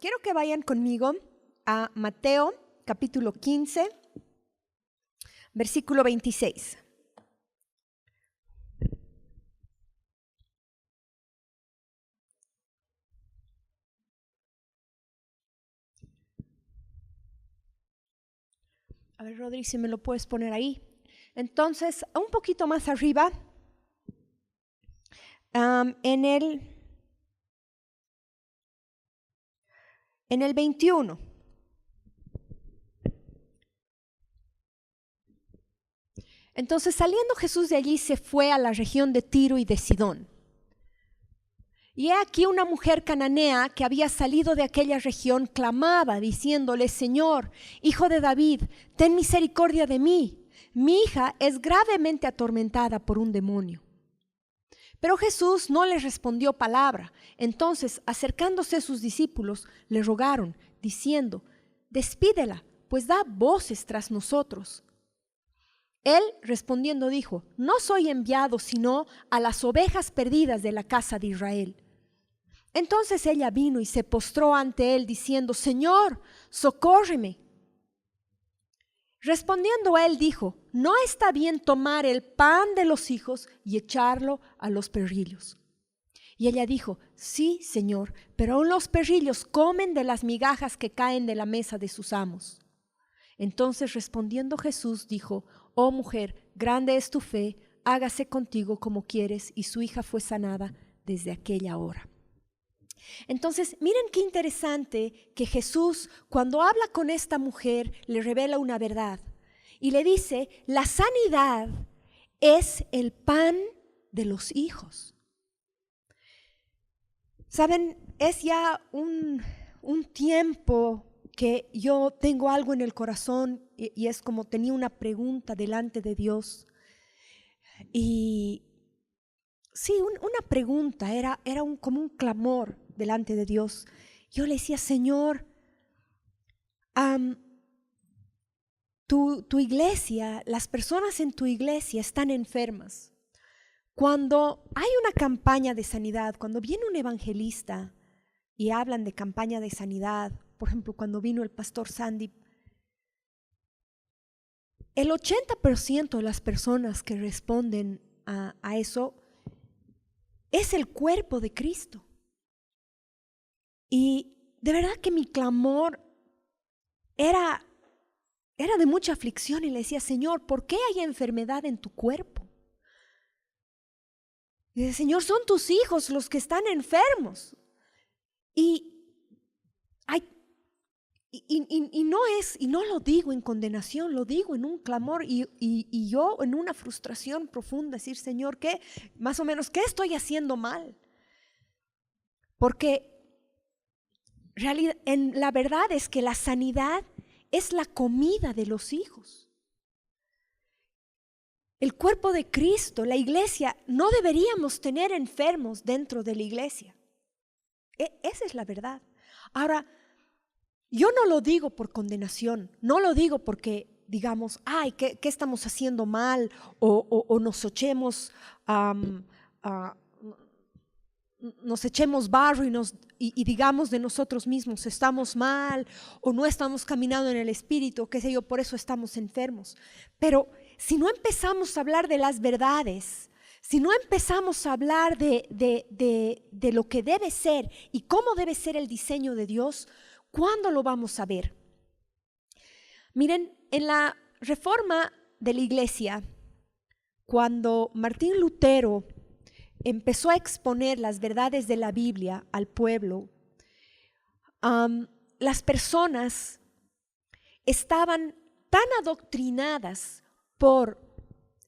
quiero que vayan conmigo a Mateo capítulo 15, versículo 26. A ver, Rodri, si me lo puedes poner ahí. Entonces, un poquito más arriba, en el 21. Entonces, saliendo Jesús de allí, se fue a la región de Tiro y de Sidón. Y he aquí una mujer cananea que había salido de aquella región clamaba, diciéndole: Señor, hijo de David, ten misericordia de mí. Mi hija es gravemente atormentada por un demonio. Pero Jesús no les respondió palabra. Entonces, acercándose sus discípulos, le rogaron, diciendo: Despídela, pues da voces tras nosotros. Él, respondiendo, dijo: No soy enviado sino a las ovejas perdidas de la casa de Israel. Entonces ella vino y se postró ante él, diciendo: Señor, socórreme. Respondiendo él dijo: No está bien tomar el pan de los hijos y echarlo a los perrillos. Y ella dijo: Sí, Señor, pero aún los perrillos comen de las migajas que caen de la mesa de sus amos. Entonces respondiendo Jesús dijo: Oh mujer, grande es tu fe, hágase contigo como quieres. Y su hija fue sanada desde aquella hora. Entonces, miren qué interesante que Jesús, cuando habla con esta mujer, le revela una verdad y le dice: la sanidad es el pan de los hijos. Saben, es ya un tiempo que yo tengo algo en el corazón y es como tenía una pregunta delante de Dios. Y sí, una pregunta, era como un clamor delante de Dios. Yo le decía: Señor, tu iglesia, las personas en tu iglesia están enfermas. Cuando hay una campaña de sanidad, cuando viene un evangelista y hablan de campaña de sanidad, por ejemplo, cuando vino el pastor Sandy, el 80% de las personas que responden a eso es el cuerpo de Cristo. Y de verdad que mi clamor era de mucha aflicción y le decía: Señor, ¿por qué hay enfermedad en tu cuerpo? Y dice: Señor, son tus hijos los que están enfermos. Y no lo digo en condenación, lo digo en un clamor y yo en una frustración profunda, decir: Señor, ¿qué? Más o menos, ¿qué estoy haciendo mal? Porque la verdad es que la sanidad es la comida de los hijos. El cuerpo de Cristo, la iglesia, no deberíamos tener enfermos dentro de la iglesia. Esa es la verdad. Ahora, yo no lo digo por condenación, no lo digo porque digamos: ay, ¿qué estamos haciendo mal? O nos echemos barro y digamos de nosotros mismos: estamos mal o no estamos caminando en el Espíritu, qué sé yo, por eso estamos enfermos. Pero si no empezamos a hablar de las verdades, si no empezamos a hablar de lo que debe ser y cómo debe ser el diseño de Dios, ¿cuándo lo vamos a ver? Miren, en la reforma de la iglesia, cuando Martín Lutero empezó a exponer las verdades de la Biblia al pueblo, las personas estaban tan adoctrinadas por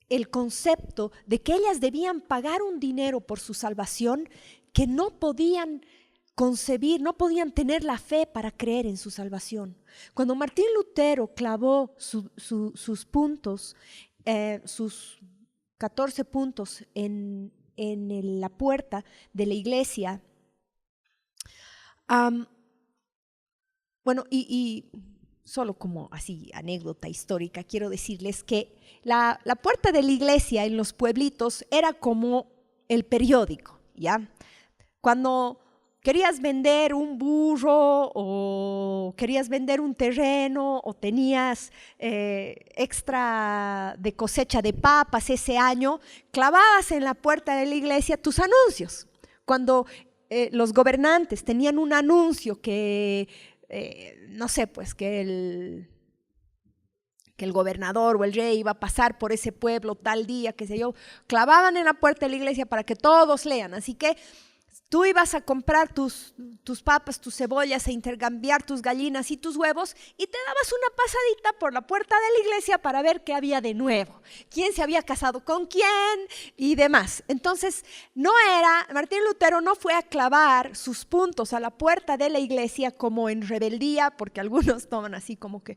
el concepto de que ellas debían pagar un dinero por su salvación, que no podían concebir, no podían tener la fe para creer en su salvación. Cuando Martín Lutero clavó sus puntos, sus 14 puntos en la puerta de la iglesia, bueno, y solo como así anécdota histórica, quiero decirles que la puerta de la iglesia en los pueblitos era como el periódico, ¿ya? Cuando querías vender un burro o querías vender un terreno o tenías extra de cosecha de papas ese año, clavabas en la puerta de la iglesia tus anuncios. Cuando los gobernantes tenían un anuncio que, no sé, pues que el gobernador o el rey iba a pasar por ese pueblo tal día, qué sé yo, clavaban en la puerta de la iglesia para que todos lean. Así que tú ibas a comprar tus papas, tus cebollas, a intercambiar tus gallinas y tus huevos y te dabas una pasadita por la puerta de la iglesia para ver qué había de nuevo, quién se había casado con quién y demás. Entonces, Martín Lutero no fue a clavar sus puntos a la puerta de la iglesia como en rebeldía, porque algunos toman así como que,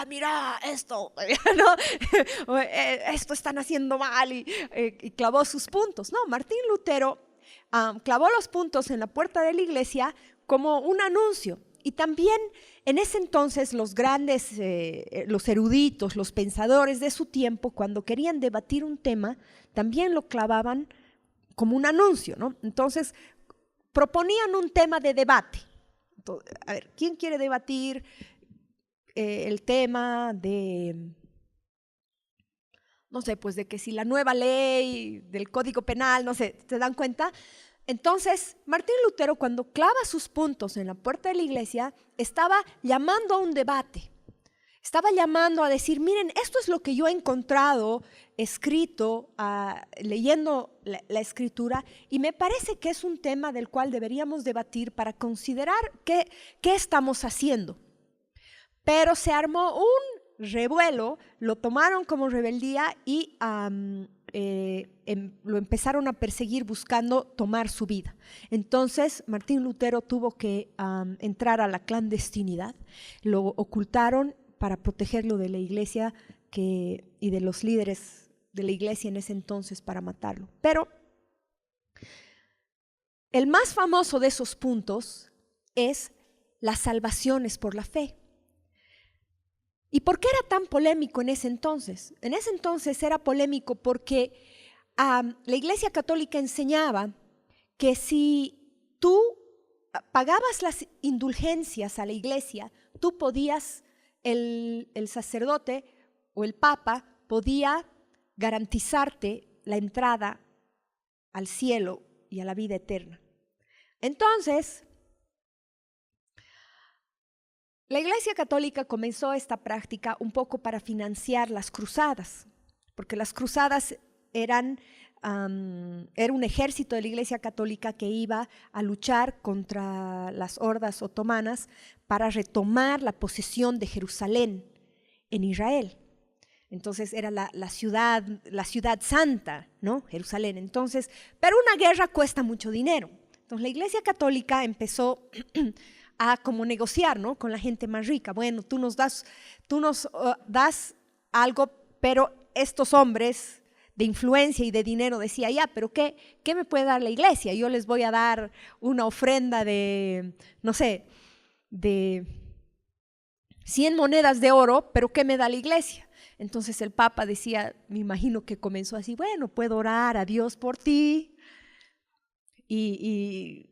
mira, esto, ¿no? Esto están haciendo mal y clavó sus puntos. No, Martín Lutero clavó los puntos en la puerta de la iglesia como un anuncio. Y también en ese entonces los grandes, los eruditos, los pensadores de su tiempo, cuando querían debatir un tema, también lo clavaban como un anuncio, ¿no? Entonces proponían un tema de debate. Entonces, a ver, ¿quién quiere debatir el tema de, no sé, pues de que si la nueva ley del Código Penal, no sé, ¿te dan cuenta? Entonces, Martín Lutero, cuando clava sus puntos en la puerta de la iglesia, estaba llamando a un debate. Estaba llamando a decir, miren, esto es lo que yo he encontrado escrito, leyendo la escritura, y me parece que es un tema del cual deberíamos debatir para considerar qué estamos haciendo. Pero se armó un revuelo, lo tomaron como rebeldía y lo empezaron a perseguir buscando tomar su vida. Entonces Martín Lutero tuvo que entrar a la clandestinidad, lo ocultaron para protegerlo de la iglesia y de los líderes de la iglesia en ese entonces para matarlo. Pero el más famoso de esos puntos es las salvaciones por la fe. ¿Y por qué era tan polémico en ese entonces? En ese entonces era polémico porque la Iglesia Católica enseñaba que si tú pagabas las indulgencias a la iglesia, tú podías, el sacerdote o el papa podía garantizarte la entrada al cielo y a la vida eterna. Entonces, la Iglesia Católica comenzó esta práctica un poco para financiar las cruzadas, porque las cruzadas era un ejército de la Iglesia Católica que iba a luchar contra las hordas otomanas para retomar la posesión de Jerusalén en Israel. Entonces era la ciudad santa, ¿no? Jerusalén. Entonces, pero una guerra cuesta mucho dinero. Entonces la Iglesia Católica empezó a como negociar, ¿no? Con la gente más rica. Bueno, tú nos das algo, pero estos hombres de influencia y de dinero decía, ya, pero ¿qué me puede dar la iglesia? Yo les voy a dar una ofrenda de, no sé, de 100 monedas de oro, pero ¿qué me da la iglesia? Entonces el Papa decía, me imagino que comenzó así, bueno, puedo orar a Dios por ti y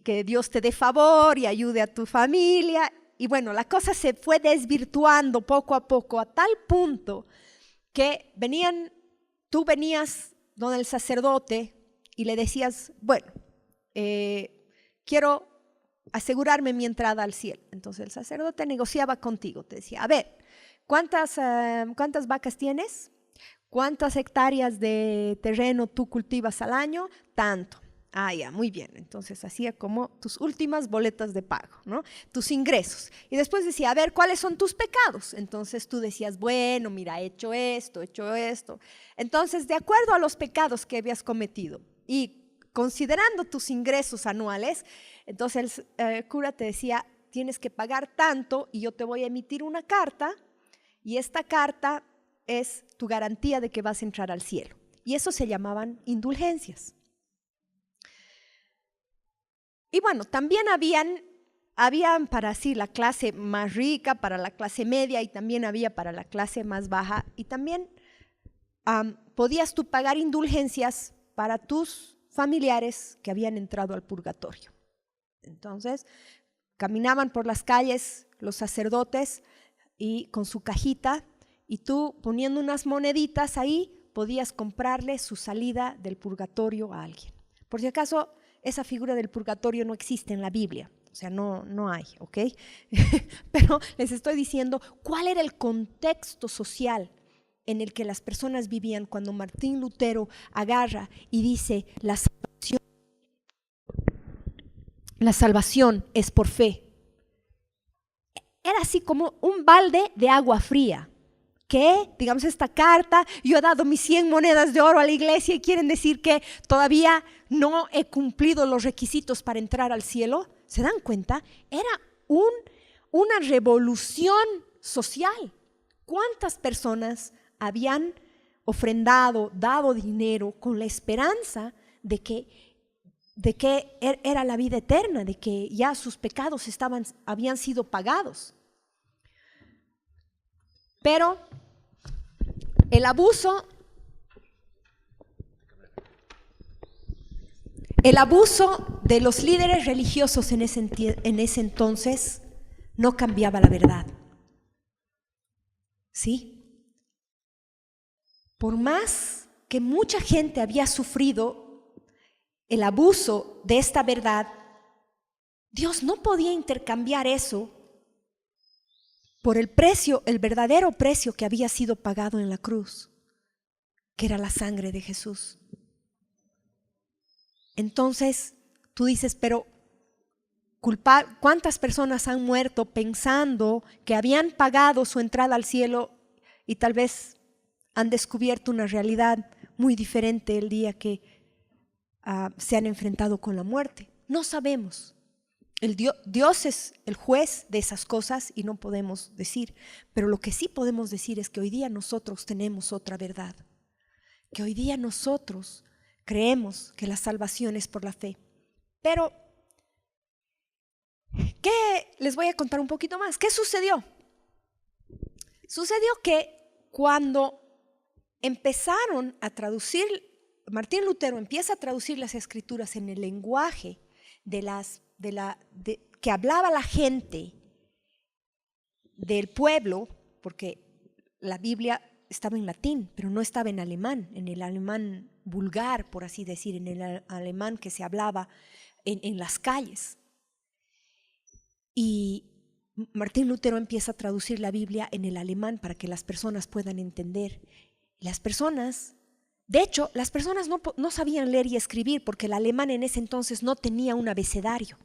que Dios te dé favor y ayude a tu familia. Y bueno, la cosa se fue desvirtuando poco a poco a tal punto que tú venías donde el sacerdote y le decías, bueno, quiero asegurarme mi entrada al cielo. Entonces el sacerdote negociaba contigo, te decía, a ver, ¿cuántas vacas tienes? ¿Cuántas hectáreas de terreno tú cultivas al año? Tanto. Ya, muy bien. Entonces hacía como tus últimas boletas de pago, ¿no? Tus ingresos. Y después decía, a ver, ¿cuáles son tus pecados? Entonces tú decías, bueno, mira, he hecho esto. Entonces, de acuerdo a los pecados que habías cometido y considerando tus ingresos anuales, entonces el cura te decía, tienes que pagar tanto y yo te voy a emitir una carta y esta carta es tu garantía de que vas a entrar al cielo. Y eso se llamaban indulgencias. Y bueno, también habían para sí la clase más rica, para la clase media y también había para la clase más baja y también podías tú pagar indulgencias para tus familiares que habían entrado al purgatorio. Entonces, caminaban por las calles los sacerdotes y con su cajita, y tú poniendo unas moneditas ahí, podías comprarle su salida del purgatorio a alguien. Por si acaso, esa figura del purgatorio no existe en la Biblia, o sea, no hay, ¿ok? Pero les estoy diciendo cuál era el contexto social en el que las personas vivían cuando Martín Lutero agarra y dice, la salvación es por fe. Era así como un balde de agua fría. Que, digamos, esta carta, yo he dado mis 100 monedas de oro a la iglesia y quieren decir que todavía no he cumplido los requisitos para entrar al cielo. ¿Se dan cuenta? Era una revolución social. ¿Cuántas personas habían ofrendado, dado dinero con la esperanza de que era la vida eterna, de que ya sus pecados habían sido pagados? Pero el abuso de los líderes religiosos en ese entonces no cambiaba la verdad. ¿Sí? Por más que mucha gente había sufrido el abuso de esta verdad, Dios no podía intercambiar eso por el precio, el verdadero precio que había sido pagado en la cruz, que era la sangre de Jesús. Entonces, tú dices, pero ¿cuántas personas han muerto pensando que habían pagado su entrada al cielo y tal vez han descubierto una realidad muy diferente el día que se han enfrentado con la muerte? No sabemos. Dios es el juez de esas cosas y no podemos decir, pero lo que sí podemos decir es que hoy día nosotros tenemos otra verdad, que hoy día nosotros creemos que la salvación es por la fe. Pero, les voy a contar un poquito más. ¿Qué sucedió? Sucedió que cuando empezaron a traducir, Martín Lutero empieza a traducir las escrituras en el lenguaje que hablaba la gente del pueblo, porque la Biblia estaba en latín, pero no estaba en el alemán vulgar, por así decir, en el alemán que se hablaba en las calles. Y Martín Lutero empieza a traducir la Biblia en el alemán para que las personas puedan entender. Las personas no sabían leer y escribir porque el alemán en ese entonces no tenía un abecedario.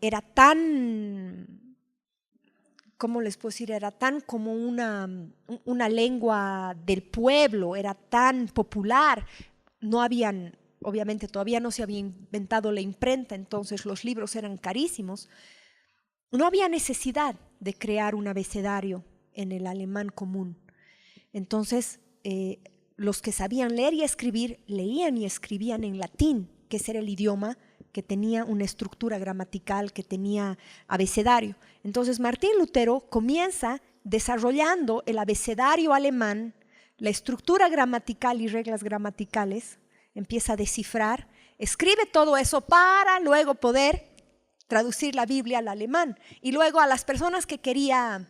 Era tan, ¿cómo les puedo decir? Era tan como una lengua del pueblo, era tan popular. Obviamente todavía no se había inventado la imprenta, entonces los libros eran carísimos. No había necesidad de crear un abecedario en el alemán común. Entonces, los que sabían leer y escribir, leían y escribían en latín, que ese era el idioma que tenía una estructura gramatical, que tenía abecedario. Entonces, Martín Lutero comienza desarrollando el abecedario alemán, la estructura gramatical y reglas gramaticales, empieza a descifrar, escribe todo eso para luego poder traducir la Biblia al alemán. Y luego a las personas que quería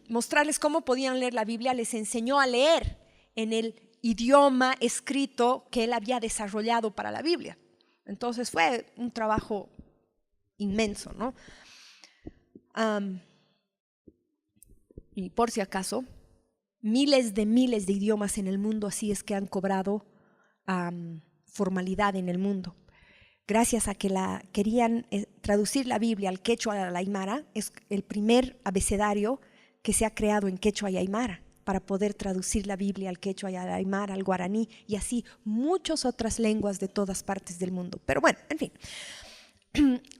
mostrarles cómo podían leer la Biblia, les enseñó a leer en el idioma escrito que él había desarrollado para la Biblia. Entonces fue un trabajo inmenso, ¿no? Y por si acaso, miles de idiomas en el mundo, así es que han cobrado formalidad en el mundo. Gracias a que querían traducir la Biblia al quechua y al aymara, es el primer abecedario que se ha creado en quechua y aymara para poder traducir la Biblia al quechua y al aymara, al guaraní y así muchas otras lenguas de todas partes del mundo. Pero bueno, en fin,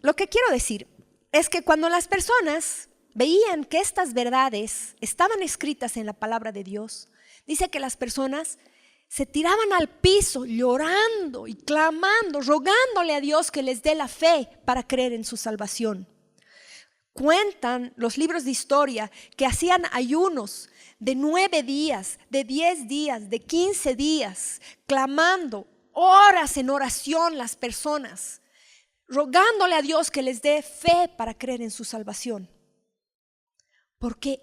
lo que quiero decir es que cuando las personas veían que estas verdades estaban escritas en la palabra de Dios, dice que las personas se tiraban al piso llorando y clamando, rogándole a Dios que les dé la fe para creer en su salvación. Cuentan los libros de historia que hacían ayunos de 9 días, de 10 días, de 15 días, clamando horas en oración las personas, rogándole a Dios que les dé fe para creer en su salvación. Porque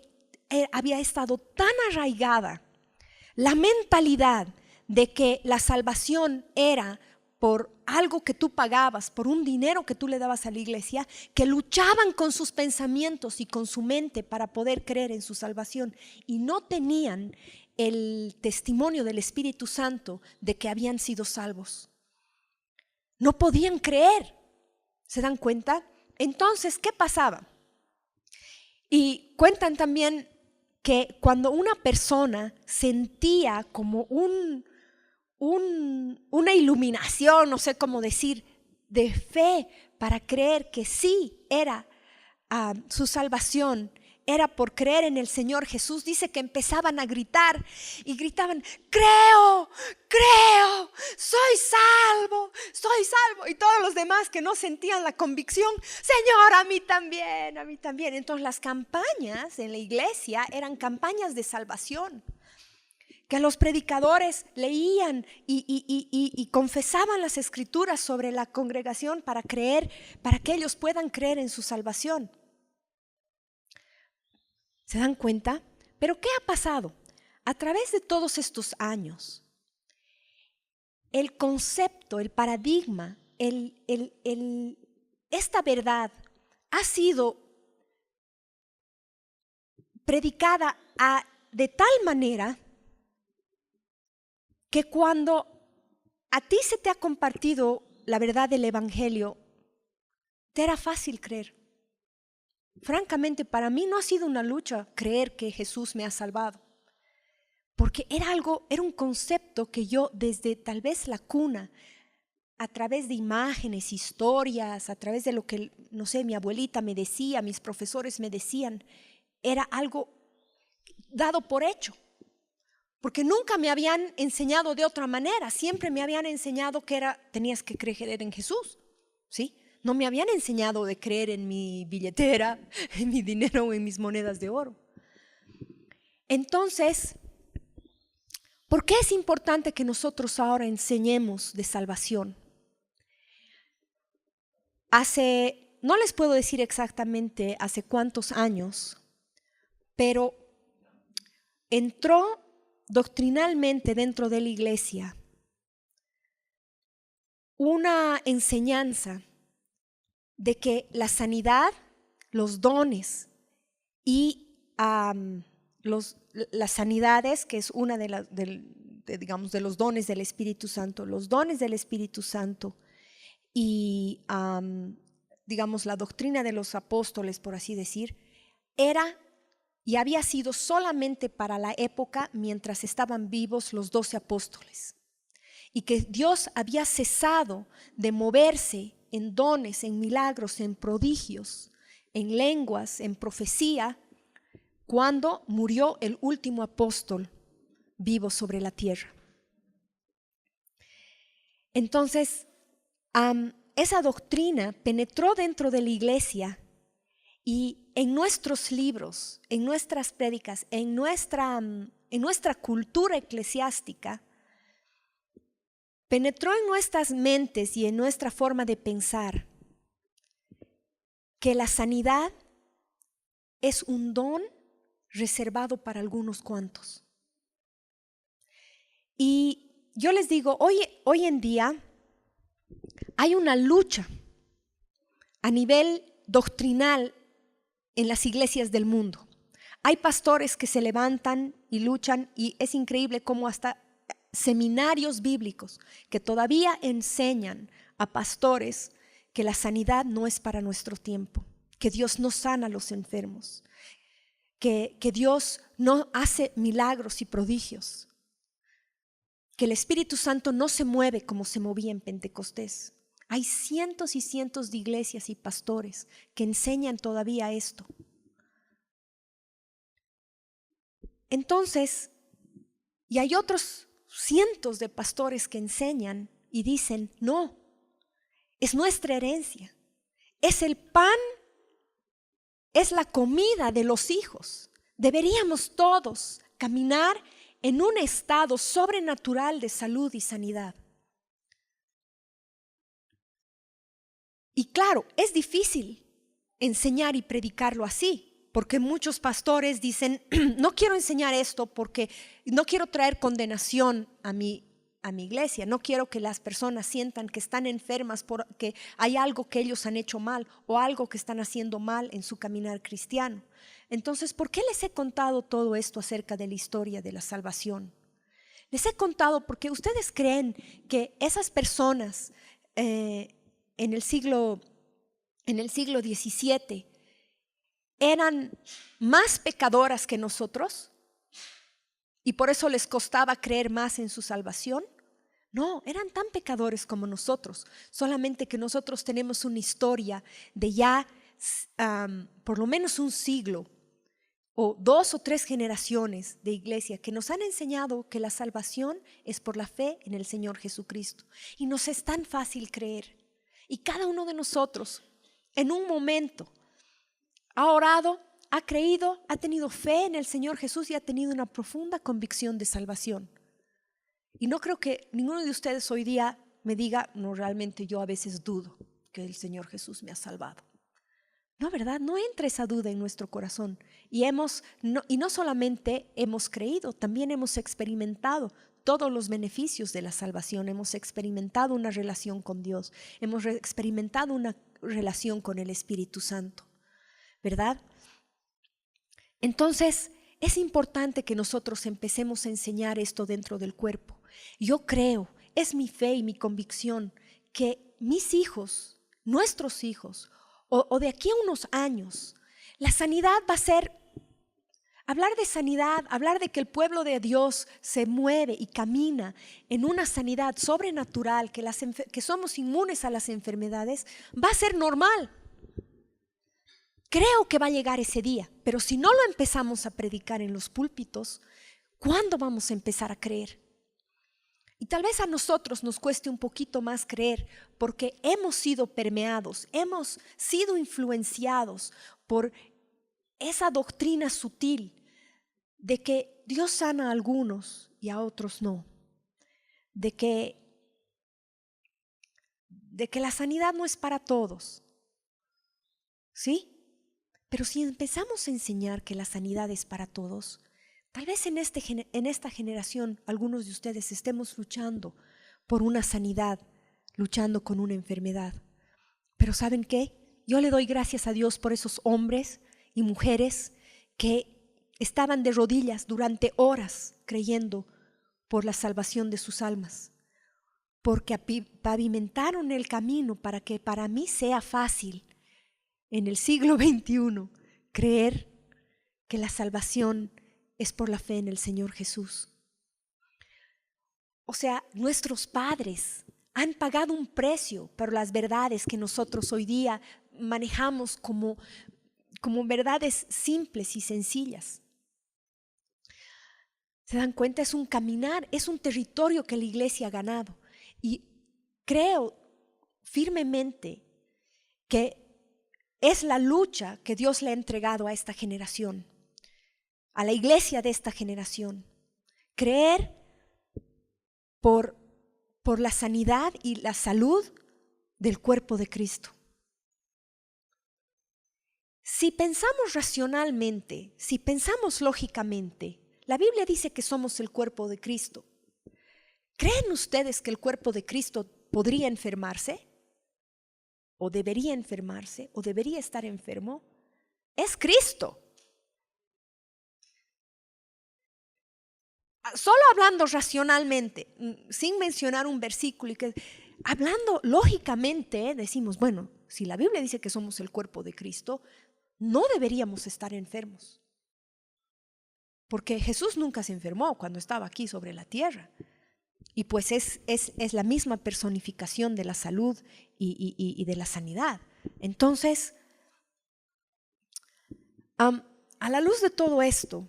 había estado tan arraigada la mentalidad de que la salvación era por algo que tú pagabas, por un dinero que tú le dabas a la iglesia, que luchaban con sus pensamientos y con su mente para poder creer en su salvación, y no tenían el testimonio del Espíritu Santo de que habían sido salvos. No podían creer. ¿Se dan cuenta? Entonces, ¿qué pasaba? Y cuentan también que cuando una persona sentía como una iluminación, no sé cómo decir, de fe para creer que sí era su salvación, era por creer en el Señor Jesús, dice que empezaban a gritar y gritaban: creo, creo, soy salvo, soy salvo. Y todos los demás que no sentían la convicción: Señor, a mí también, a mí también. Entonces las campañas en la iglesia eran campañas de salvación, que los predicadores leían y confesaban las escrituras sobre la congregación para creer, para que ellos puedan creer en su salvación. ¿Se dan cuenta? Pero ¿qué ha pasado? A través de todos estos años, el concepto, el paradigma, esta verdad ha sido predicada de tal manera que cuando a ti se te ha compartido la verdad del Evangelio, te era fácil creer. Francamente, para mí no ha sido una lucha creer que Jesús me ha salvado, porque era un concepto que yo desde tal vez la cuna, a través de imágenes, historias, a través de lo que, no sé, mi abuelita me decía, mis profesores me decían, era algo dado por hecho, porque nunca me habían enseñado de otra manera. Siempre me habían enseñado que tenías que creer en Jesús, ¿sí? No me habían enseñado de creer en mi billetera, en mi dinero o en mis monedas de oro. Entonces, ¿por qué es importante que nosotros ahora enseñemos de salvación? No les puedo decir exactamente hace cuántos años, pero entró doctrinalmente dentro de la iglesia una enseñanza de que la sanidad, los dones y las sanidades, que es una de los dones del Espíritu Santo, los dones del Espíritu Santo y la doctrina de los apóstoles, por así decir, era y había sido solamente para la época mientras estaban vivos los 12 apóstoles, y que Dios había cesado de moverse en dones, en milagros, en prodigios, en lenguas, en profecía, cuando murió el último apóstol vivo sobre la tierra. Entonces, esa doctrina penetró dentro de la iglesia, y en nuestros libros, en nuestras prédicas, en nuestra cultura eclesiástica, penetró en nuestras mentes y en nuestra forma de pensar que la sanidad es un don reservado para algunos cuantos. Y yo les digo, hoy en día hay una lucha a nivel doctrinal en las iglesias del mundo. Hay pastores que se levantan y luchan, y es increíble cómo hasta seminarios bíblicos que todavía enseñan a pastores que la sanidad no es para nuestro tiempo, que Dios no sana a los enfermos, que Dios no hace milagros y prodigios, que el Espíritu Santo no se mueve como se movía en Pentecostés. Hay cientos y cientos de iglesias y pastores que enseñan todavía esto. Entonces, y hay otros cientos de pastores que enseñan y dicen: no, es nuestra herencia, es el pan, es la comida de los hijos. Deberíamos todos caminar en un estado sobrenatural de salud y sanidad. Y claro, es difícil enseñar y predicarlo así, porque muchos pastores dicen, no quiero enseñar esto porque no quiero traer condenación a mi iglesia, no quiero que las personas sientan que están enfermas porque hay algo que ellos han hecho mal o algo que están haciendo mal en su caminar cristiano. Entonces, ¿por qué les he contado todo esto acerca de la historia de la salvación? Les he contado porque ustedes creen que esas personas en el siglo XVII eran más pecadoras que nosotros y por eso les costaba creer más en su salvación. No, eran tan pecadores como nosotros, solamente que nosotros tenemos una historia de ya por lo menos un siglo o 2 o 3 generaciones de iglesia que nos han enseñado que la salvación es por la fe en el Señor Jesucristo. Y nos es tan fácil creer. Y cada uno de nosotros en un momento ha orado, ha creído, ha tenido fe en el Señor Jesús y ha tenido una profunda convicción de salvación. Y no creo que ninguno de ustedes hoy día me diga, no, realmente yo a veces dudo que el Señor Jesús me ha salvado. No, ¿verdad? No entra esa duda en nuestro corazón. Y no solamente hemos creído, también hemos experimentado todos los beneficios de la salvación. Hemos experimentado una relación con Dios. Hemos experimentado una relación con el Espíritu Santo, ¿verdad? Entonces, es importante que nosotros empecemos a enseñar esto dentro del cuerpo. Yo creo, es mi fe y mi convicción, que mis hijos, nuestros hijos, o de aquí a unos años, la sanidad va a ser, hablar de sanidad, hablar de que el pueblo de Dios se mueve y camina en una sanidad sobrenatural, que somos inmunes a las enfermedades, va a ser normal. Creo que va a llegar ese día, pero si no lo empezamos a predicar en los púlpitos, ¿cuándo vamos a empezar a creer? Y tal vez a nosotros nos cueste un poquito más creer porque hemos sido permeados, hemos sido influenciados por esa doctrina sutil de que Dios sana a algunos y a otros no, de que la sanidad no es para todos, ¿sí? Pero si empezamos a enseñar que la sanidad es para todos, tal vez en esta generación algunos de ustedes estemos luchando por una sanidad, luchando con una enfermedad. Pero ¿saben qué? Yo le doy gracias a Dios por esos hombres y mujeres que estaban de rodillas durante horas creyendo por la salvación de sus almas, porque pavimentaron el camino para que para mí sea fácil en el siglo XXI creer que la salvación es por la fe en el Señor Jesús. O sea, nuestros padres han pagado un precio por las verdades que nosotros hoy día manejamos como verdades simples y sencillas. ¿Se dan cuenta? Es un caminar, es un territorio que la iglesia ha ganado. Y creo firmemente que es la lucha que Dios le ha entregado a esta generación, a la iglesia de esta generación. Creer por la sanidad y la salud del cuerpo de Cristo. Si pensamos racionalmente, si pensamos lógicamente, la Biblia dice que somos el cuerpo de Cristo. ¿Creen ustedes que el cuerpo de Cristo podría enfermarse? ¿O debería enfermarse? ¿O debería estar enfermo? Es Cristo. Solo hablando racionalmente, sin mencionar un versículo, hablando lógicamente, decimos, bueno, si la Biblia dice que somos el cuerpo de Cristo, no deberíamos estar enfermos. Porque Jesús nunca se enfermó cuando estaba aquí sobre la tierra. Y pues es la misma personificación de la salud y de la sanidad. Entonces, a la luz de todo esto,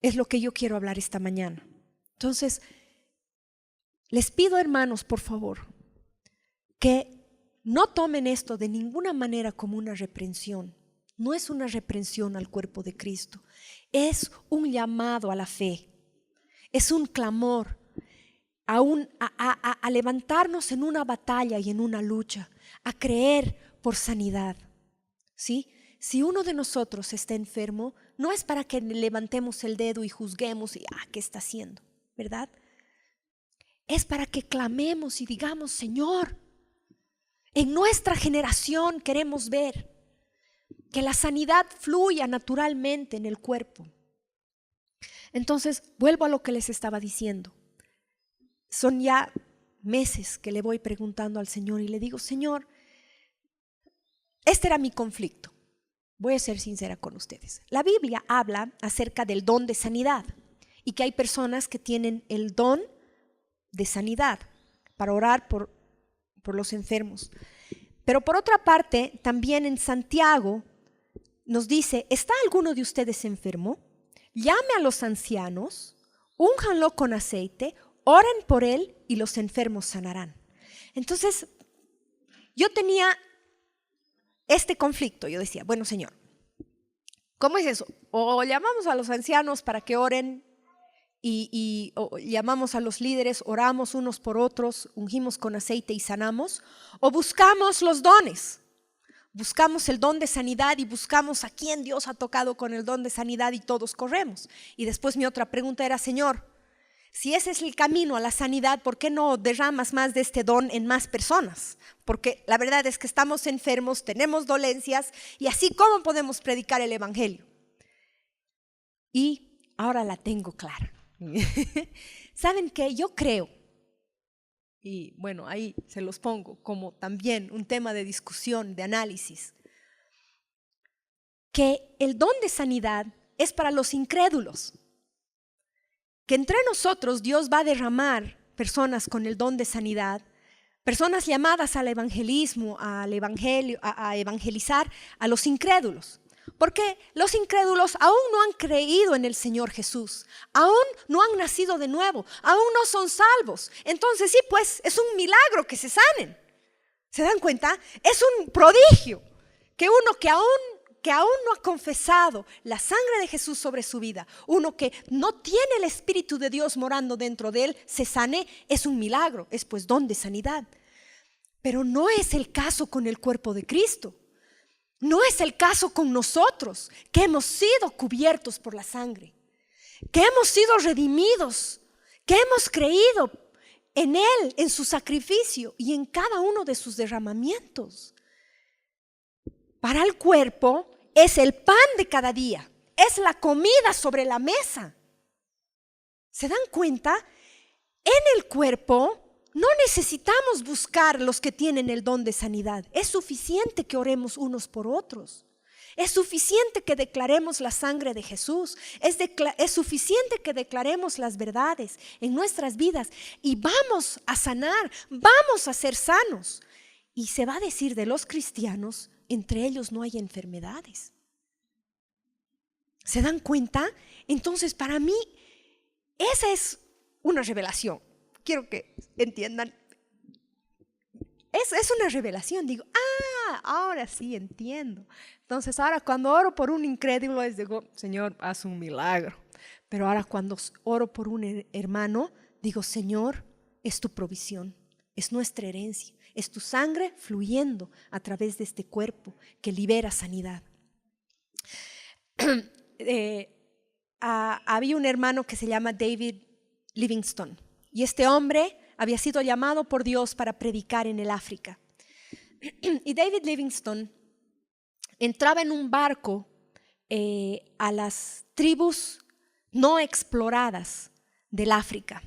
es lo que yo quiero hablar esta mañana. Entonces, les pido, hermanos, por favor, que no tomen esto de ninguna manera como una reprensión. No es una reprensión al cuerpo de Cristo. Es un llamado a la fe. Es un clamor a levantarnos en una batalla y en una lucha a creer por sanidad. ¿Sí? Si uno de nosotros está enfermo, no es para que levantemos el dedo y juzguemos y ¿qué está haciendo? ¿Verdad? Es para que clamemos y digamos, Señor, en nuestra generación queremos ver que la sanidad fluya naturalmente en el cuerpo. Entonces, vuelvo a lo que les estaba diciendo. Son ya meses que le voy preguntando al Señor y le digo, Señor, este era mi conflicto. Voy a ser sincera con ustedes. La Biblia habla acerca del don de sanidad y que hay personas que tienen el don de sanidad para orar por los enfermos. Pero por otra parte, también en Santiago nos dice, ¿está alguno de ustedes enfermo? Llame a los ancianos, únjanlo con aceite, oren por él y los enfermos sanarán. Entonces, yo tenía este conflicto. Yo decía, bueno, Señor, ¿cómo es eso? O llamamos a los ancianos para que oren o llamamos a los líderes, oramos unos por otros, ungimos con aceite y sanamos, o buscamos los dones. Buscamos el don de sanidad y buscamos a quién Dios ha tocado con el don de sanidad y todos corremos. Y después mi otra pregunta era, Señor, si ese es el camino a la sanidad, ¿por qué no derramas más de este don en más personas? Porque la verdad es que estamos enfermos, tenemos dolencias y así ¿cómo podemos predicar el evangelio? Y ahora la tengo clara. ¿Saben qué? Yo creo, y bueno, ahí se los pongo como también un tema de discusión, de análisis, que el don de sanidad es para los incrédulos. Que entre nosotros Dios va a derramar personas con el don de sanidad, personas llamadas al evangelismo, al evangelio, a evangelizar a los incrédulos. Porque los incrédulos aún no han creído en el Señor Jesús, aún no han nacido de nuevo, aún no son salvos. Entonces sí, pues es un milagro que se sanen. ¿Se dan cuenta? Es un prodigio que uno que aún no ha confesado la sangre de Jesús sobre su vida, uno que no tiene el Espíritu de Dios morando dentro de él, se sane, es un milagro, es pues don de sanidad. Pero no es el caso con el cuerpo de Cristo. No es el caso con nosotros, que hemos sido cubiertos por la sangre, que hemos sido redimidos, que hemos creído en Él, en su sacrificio y en cada uno de sus derramamientos. Para el cuerpo es el pan de cada día, es la comida sobre la mesa. ¿Se dan cuenta? En el cuerpo no necesitamos buscar los que tienen el don de sanidad. Es suficiente que oremos unos por otros. Es suficiente que declaremos la sangre de Jesús. Es suficiente que declaremos las verdades en nuestras vidas y vamos a sanar, vamos a ser sanos. Y se va a decir de los cristianos, entre ellos no hay enfermedades. ¿Se dan cuenta? Entonces, para mí, esa es una revelación. Quiero que entiendan. Es una revelación. Digo, ahora sí entiendo. Entonces, ahora cuando oro por un incrédulo, les digo, Señor, haz un milagro. Pero ahora cuando oro por un hermano, digo, Señor, es tu provisión, es nuestra herencia, es tu sangre fluyendo a través de este cuerpo que libera sanidad. Había un hermano que se llama David Livingstone. Y este hombre había sido llamado por Dios para predicar en el África. Y David Livingstone entraba en un barco a las tribus no exploradas del África.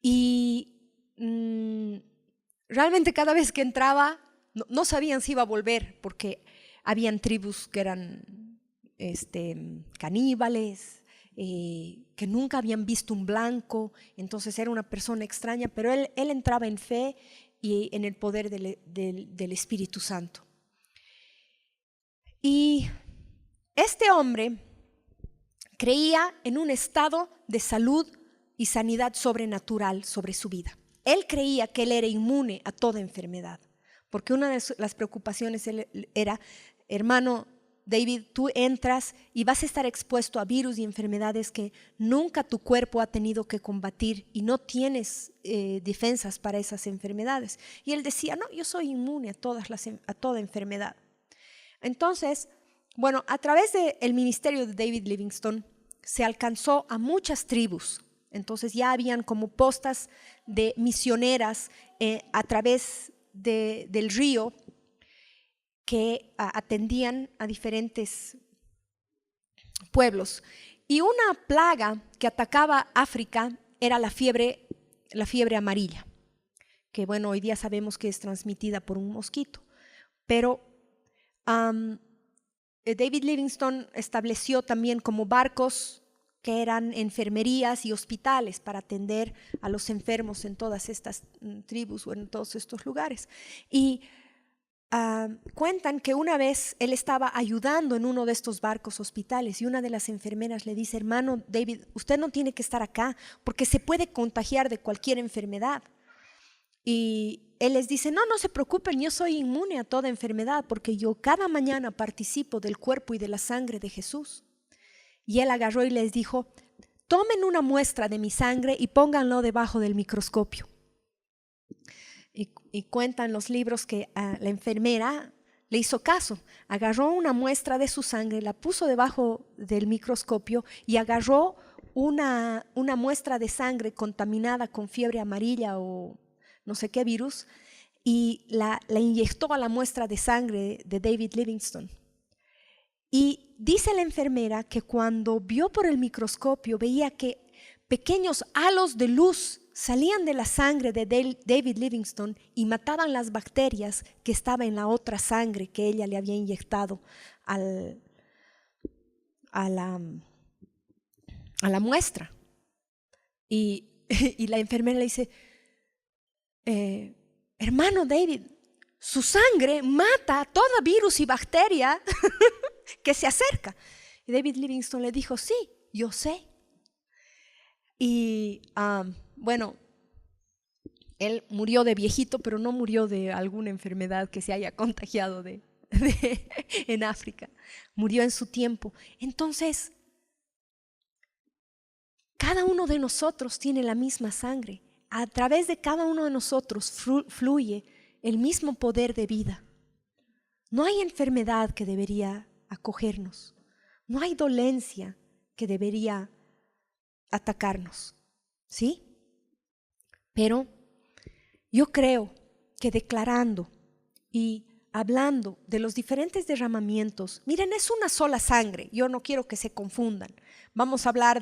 Y realmente cada vez que entraba no sabían si iba a volver, porque habían tribus que eran caníbales, que nunca habían visto un blanco, entonces era una persona extraña, pero él entraba en fe y en el poder del Espíritu Santo. Y este hombre creía en un estado de salud y sanidad sobrenatural sobre su vida. Él creía que él era inmune a toda enfermedad, porque una de las preocupaciones era, hermano, David, tú entras y vas a estar expuesto a virus y enfermedades que nunca tu cuerpo ha tenido que combatir y no tienes defensas para esas enfermedades. Y él decía, no, yo soy inmune a toda enfermedad. Entonces, bueno, a través del ministerio de David Livingstone se alcanzó a muchas tribus. Entonces ya habían como postas de misioneras a través del río que atendían a diferentes pueblos. Y una plaga que atacaba África era la fiebre amarilla, que bueno, hoy día sabemos que es transmitida por un mosquito. Pero David Livingstone estableció también como barcos que eran enfermerías y hospitales para atender a los enfermos en todas estas tribus o en todos estos lugares. Y cuentan que una vez él estaba ayudando en uno de estos barcos hospitales y una de las enfermeras le dice, hermano David, usted no tiene que estar acá porque se puede contagiar de cualquier enfermedad. Y él les dice, no se preocupen, yo soy inmune a toda enfermedad porque yo cada mañana participo del cuerpo y de la sangre de Jesús. Y él agarró y les dijo, tomen una muestra de mi sangre y pónganlo debajo del microscopio. Y cuentan los libros que la enfermera le hizo caso, agarró una muestra de su sangre, la puso debajo del microscopio y agarró una muestra de sangre contaminada con fiebre amarilla o no sé qué virus y la inyectó a la muestra de sangre de David Livingstone. Y dice la enfermera que cuando vio por el microscopio veía que pequeños halos de luz salían de la sangre de David Livingstone y mataban las bacterias que estaban en la otra sangre que ella le había inyectado a la muestra. Y la enfermera le dice, hermano David, su sangre mata a todo virus y bacteria que se acerca. Y David Livingstone le dijo, sí, yo sé. Y bueno, él murió de viejito, pero no murió de alguna enfermedad que se haya contagiado en África. Murió en su tiempo. Entonces, cada uno de nosotros tiene la misma sangre. A través de cada uno de nosotros fluye el mismo poder de vida. No hay enfermedad que debería acogernos. No hay dolencia que debería atacarnos. ¿Sí? Pero yo creo que declarando y hablando de los diferentes derramamientos, miren, es una sola sangre, yo no quiero que se confundan. Vamos a hablar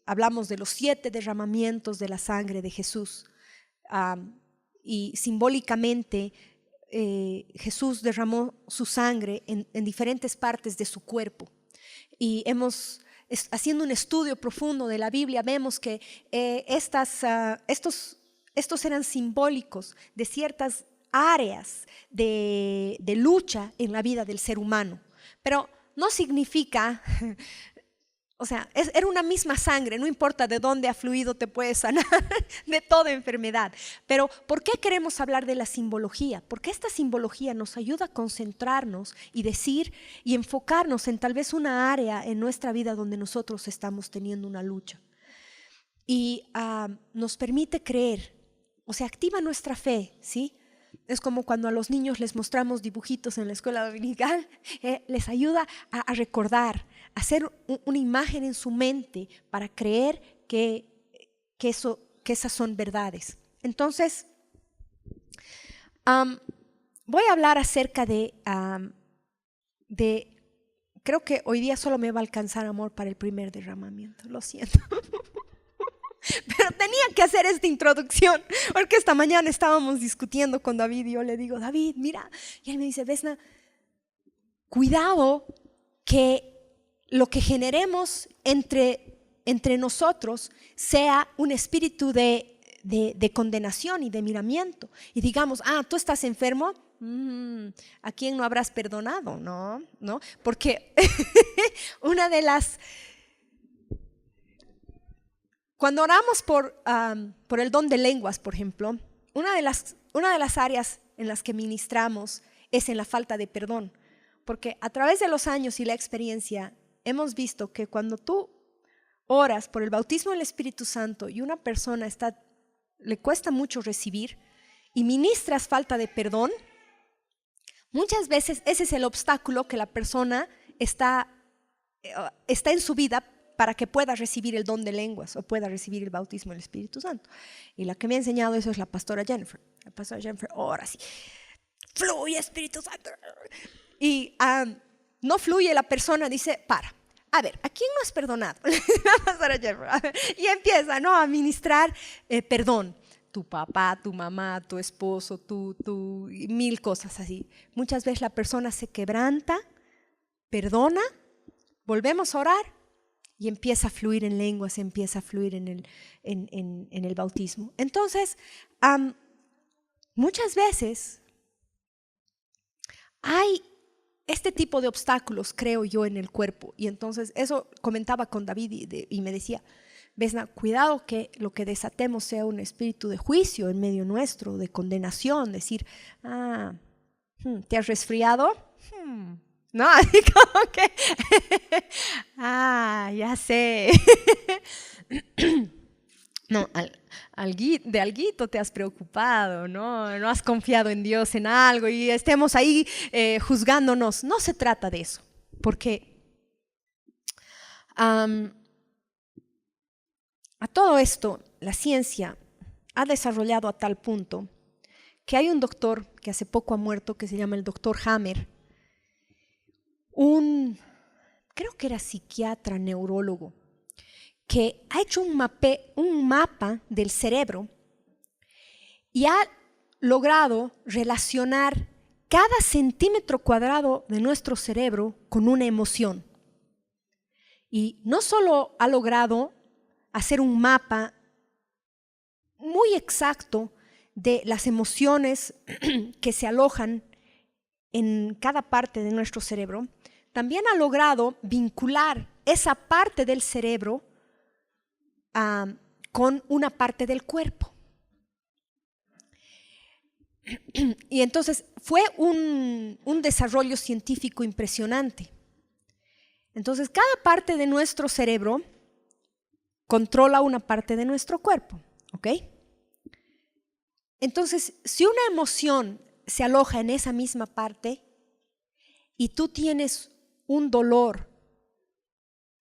hablamos de los 7 derramamientos de la sangre de Jesús. Y simbólicamente Jesús derramó su sangre en diferentes partes de su cuerpo. Y haciendo un estudio profundo de la Biblia, vemos que estos eran simbólicos de ciertas áreas de lucha en la vida del ser humano. Pero no significa, o sea, era una misma sangre, no importa de dónde ha fluido, te puede sanar de toda enfermedad. Pero ¿por qué queremos hablar de la simbología? Porque esta simbología nos ayuda a concentrarnos y decir y enfocarnos en tal vez una área en nuestra vida donde nosotros estamos teniendo una lucha. Y nos permite creer, o sea, activa nuestra fe, ¿sí? Es como cuando a los niños les mostramos dibujitos en la escuela dominical, les ayuda a recordar, a hacer una imagen en su mente para creer que esas son verdades. Entonces, voy a hablar acerca creo que hoy día solo me va a alcanzar amor para el primer derramamiento, lo siento. Pero tenía que hacer esta introducción, porque esta mañana estábamos discutiendo con David y yo le digo, David, mira, y él me dice, Vesna, cuidado que lo que generemos entre nosotros sea un espíritu de condenación y de miramiento. Y digamos, tú estás enfermo, ¿a quién no habrás perdonado? No, porque una de las... Cuando oramos por el don de lenguas, por ejemplo, una de las áreas en las que ministramos es en la falta de perdón. Porque a través de los años y la experiencia hemos visto que cuando tú oras por el bautismo del Espíritu Santo y una persona le cuesta mucho recibir y ministras falta de perdón, muchas veces ese es el obstáculo que la persona está en su vida para que pueda recibir el don de lenguas o pueda recibir el bautismo del Espíritu Santo. Y la que me ha enseñado eso es la pastora Jennifer. La pastora Jennifer ora así, fluye Espíritu Santo. Y no fluye, la persona dice, a ver, ¿a quién no has perdonado? La pastora Jennifer. Y empieza, ¿no?, a ministrar perdón. Tu papá, tu mamá, tu esposo, tú, y mil cosas así. Muchas veces la persona se quebranta, perdona, volvemos a orar y empieza a fluir en lenguas, empieza a fluir en el bautismo. Entonces, muchas veces hay este tipo de obstáculos, creo yo, en el cuerpo. Y entonces eso comentaba con David y me decía, Vesna, cuidado que lo que desatemos sea un espíritu de juicio en medio nuestro, de condenación, decir, ¿te has resfriado? No, así como que, ya sé. No, de alguito te has preocupado, ¿no? No has confiado en Dios en algo y estemos ahí juzgándonos. No se trata de eso, porque a todo esto la ciencia ha desarrollado a tal punto que hay un doctor que hace poco ha muerto, que se llama el doctor Hammer, creo que era psiquiatra, neurólogo, que ha hecho un mapa del cerebro y ha logrado relacionar cada centímetro cuadrado de nuestro cerebro con una emoción. Y no solo ha logrado hacer un mapa muy exacto de las emociones que se alojan en cada parte de nuestro cerebro, también ha logrado vincular esa parte del cerebro con una parte del cuerpo. Y entonces fue un desarrollo científico impresionante. Entonces cada parte de nuestro cerebro controla una parte de nuestro cuerpo, ¿ok? Entonces, si una emoción se aloja en esa misma parte y tú tienes un dolor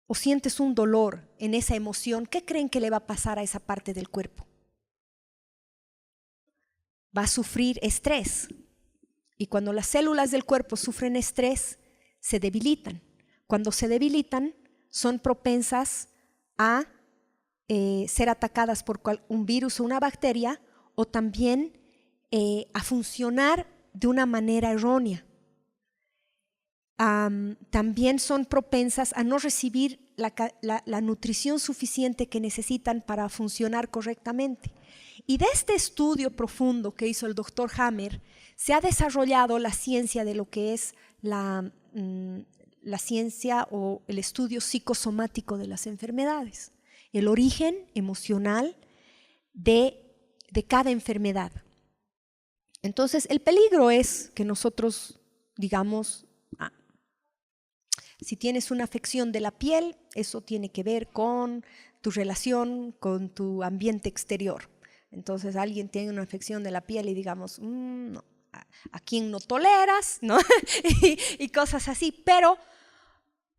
o sientes un dolor en esa emoción, ¿qué creen que le va a pasar a esa parte del cuerpo? Va a sufrir estrés. Y cuando las células del cuerpo sufren estrés, se debilitan. Cuando se debilitan, son propensas a ser atacadas por un virus o una bacteria, o también a funcionar de una manera errónea. También son propensas a no recibir la nutrición suficiente que necesitan para funcionar correctamente. Y de este estudio profundo que hizo el doctor Hammer, se ha desarrollado la ciencia de lo que es la ciencia o el estudio psicosomático de las enfermedades, el origen emocional de cada enfermedad. Entonces, el peligro es que nosotros digamos, si tienes una afección de la piel, eso tiene que ver con tu relación con tu ambiente exterior. Entonces, alguien tiene una afección de la piel y digamos, no, ¿a quién no toleras? ¿No? y cosas así, pero,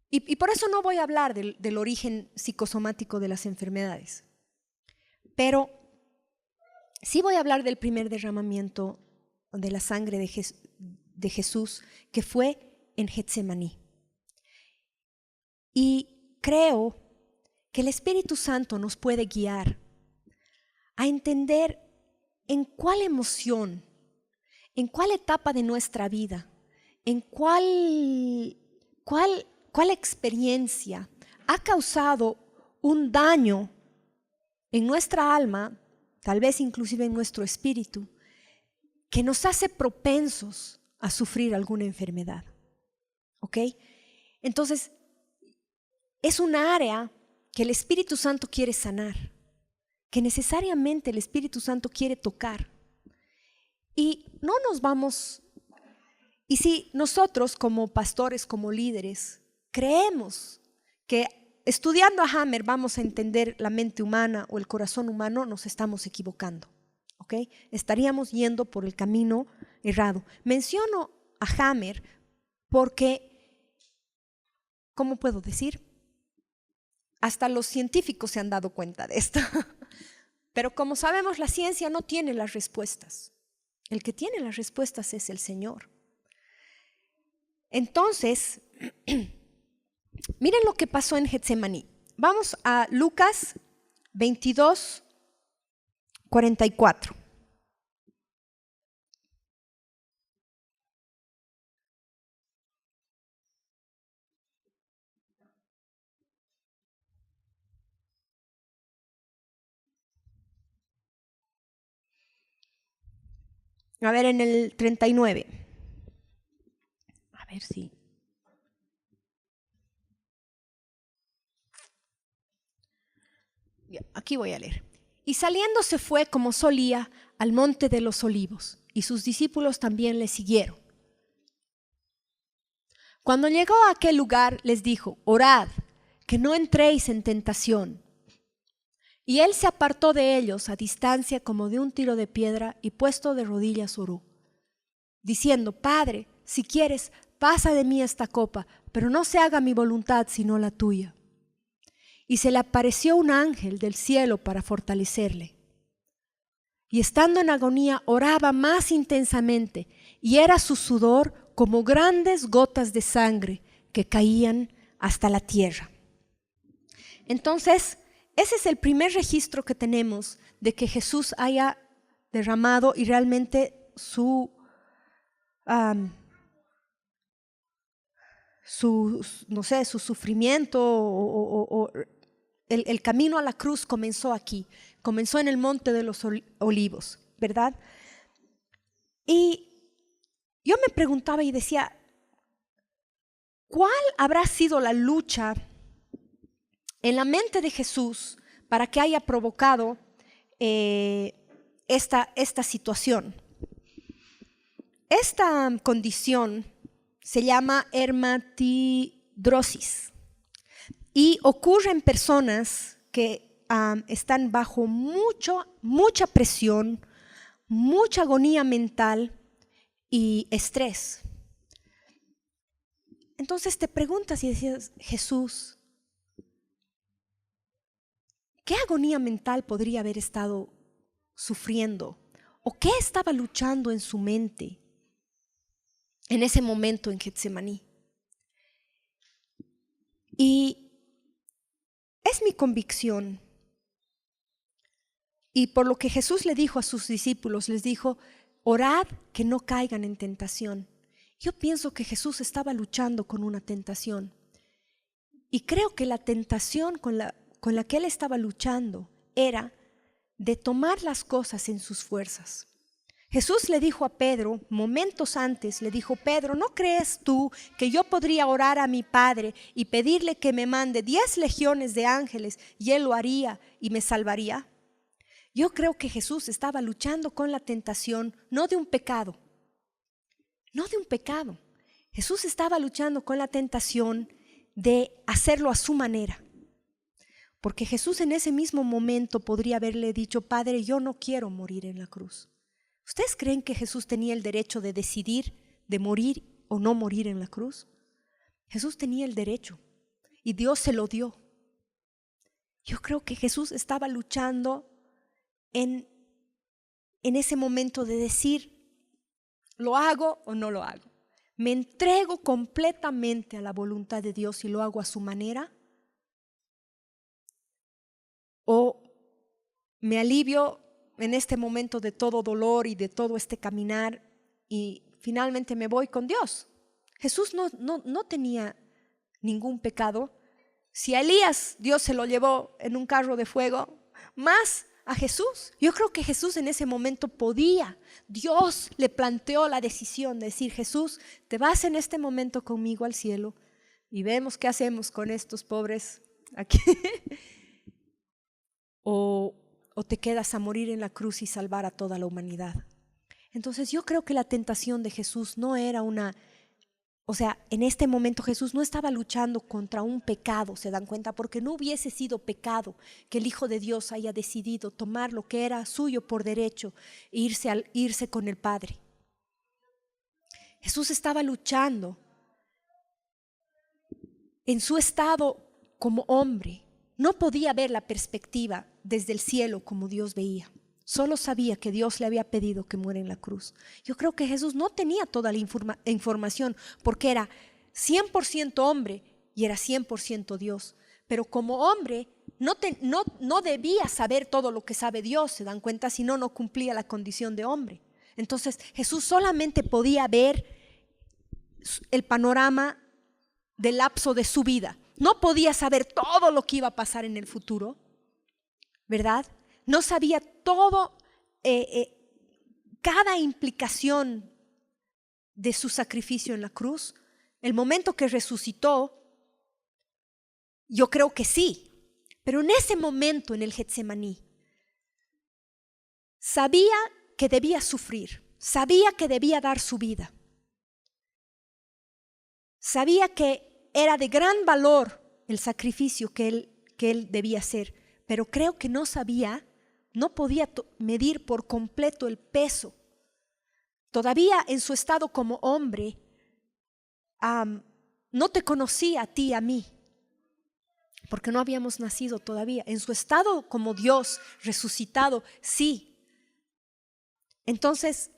y por eso no voy a hablar del origen psicosomático de las enfermedades, pero sí voy a hablar del primer derramamiento de la sangre de Jesús, que fue en Getsemaní. Y creo que el Espíritu Santo nos puede guiar a entender en cuál emoción, en cuál etapa de nuestra vida, en cuál experiencia ha causado un daño en nuestra alma, tal vez inclusive en nuestro espíritu, que nos hace propensos a sufrir alguna enfermedad. ¿Ok? Entonces, es un área que el Espíritu Santo quiere sanar, que necesariamente el Espíritu Santo quiere tocar. Y no nos vamos Y si nosotros como pastores, como líderes, creemos que estudiando a Hammer vamos a entender la mente humana o el corazón humano, nos estamos equivocando. ¿Okay? Estaríamos yendo por el camino errado. Menciono a Hammer porque, ¿cómo puedo decir? Hasta los científicos se han dado cuenta de esto. Pero como sabemos, la ciencia no tiene las respuestas. El que tiene las respuestas es el Señor. Entonces, miren lo que pasó en Getsemaní. Vamos a Lucas 22, 44. A ver, en el 39. A ver si. Aquí voy a leer. Y saliendo se fue como solía al monte de los olivos, y sus discípulos también le siguieron. Cuando llegó a aquel lugar les dijo: orad, que no entréis en tentación. Y él se apartó de ellos a distancia como de un tiro de piedra, y puesto de rodillas oró, diciendo: Padre, si quieres, pasa de mí esta copa, pero no se haga mi voluntad sino la tuya. Y se le apareció un ángel del cielo para fortalecerle. Y estando en agonía oraba más intensamente, y era su sudor como grandes gotas de sangre que caían hasta la tierra. Entonces, ese es el primer registro que tenemos de que Jesús haya derramado y realmente su sufrimiento o el camino a la cruz comenzó aquí, comenzó en el monte de los olivos, ¿verdad? Y yo me preguntaba y decía, ¿cuál habrá sido la lucha en la mente de Jesús para que haya provocado esta situación? Esta condición se llama hermatidrosis y ocurre en personas que están bajo mucha presión, mucha agonía mental y estrés. Entonces te preguntas y decías, Jesús, ¿qué agonía mental podría haber estado sufriendo? ¿O qué estaba luchando en su mente en ese momento en Getsemaní? Y es mi convicción, y por lo que Jesús le dijo a sus discípulos, les dijo, orad que no caigan en tentación. Yo pienso que Jesús estaba luchando con una tentación. Y creo que la tentación con la que él estaba luchando era de tomar las cosas en sus fuerzas. Jesús le dijo a Pedro, momentos antes, le dijo, Pedro, ¿no crees tú que yo podría orar a mi Padre y pedirle que me mande 10 legiones de ángeles y Él lo haría y me salvaría? Yo creo que Jesús estaba luchando con la tentación, no de un pecado. Jesús estaba luchando con la tentación de hacerlo a su manera. Porque Jesús en ese mismo momento podría haberle dicho, Padre, yo no quiero morir en la cruz. ¿Ustedes creen que Jesús tenía el derecho de decidir de morir o no morir en la cruz? Jesús tenía el derecho y Dios se lo dio. Yo creo que Jesús estaba luchando en ese momento de decir, ¿lo hago o no lo hago? ¿Me entrego completamente a la voluntad de Dios y lo hago a su manera? ¿O me alivio en este momento de todo dolor y de todo este caminar y finalmente me voy con Dios? Jesús no tenía ningún pecado. Si a Elías Dios se lo llevó en un carro de fuego, más a Jesús. Yo creo que Jesús en ese momento podía. Dios le planteó la decisión de decir, Jesús, te vas en este momento conmigo al cielo y vemos qué hacemos con estos pobres aquí. o te quedas a morir en la cruz y salvar a toda la humanidad. Entonces yo creo que la tentación de Jesús no era en este momento Jesús no estaba luchando contra un pecado, ¿se dan cuenta? Porque no hubiese sido pecado que el Hijo de Dios haya decidido tomar lo que era suyo por derecho e irse con el Padre. Jesús estaba luchando en su estado como hombre. No podía ver la perspectiva desde el cielo como Dios veía. Solo sabía que Dios le había pedido que muera en la cruz. Yo creo que Jesús no tenía toda la información porque era 100% hombre y era 100% Dios. Pero como hombre no debía saber todo lo que sabe Dios, ¿se dan cuenta? Si no, no cumplía la condición de hombre. Entonces Jesús solamente podía ver el panorama del lapso de su vida. No podía saber todo lo que iba a pasar en el futuro, ¿verdad? No sabía todo, cada implicación de su sacrificio en la cruz. El momento que resucitó, yo creo que sí, pero en ese momento en el Getsemaní, sabía que debía sufrir, sabía que debía dar su vida, sabía que era de gran valor el sacrificio que él debía hacer, pero creo que no podía medir por completo el peso. Todavía en su estado como hombre, no te conocía a ti y a mí, porque no habíamos nacido todavía. En su estado como Dios resucitado, sí. Entonces,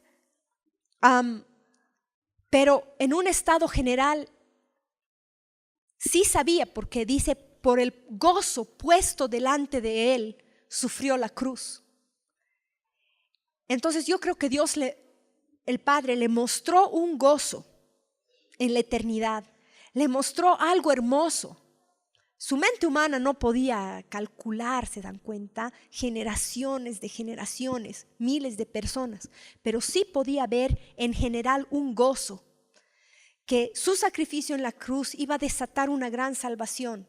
pero en un estado general, sí sabía, porque dice, por el gozo puesto delante de él, sufrió la cruz. Entonces yo creo que Dios, el Padre, le mostró un gozo en la eternidad, le mostró algo hermoso. Su mente humana no podía calcular, se dan cuenta, generaciones de generaciones, miles de personas, pero sí podía ver en general un gozo, que su sacrificio en la cruz iba a desatar una gran salvación,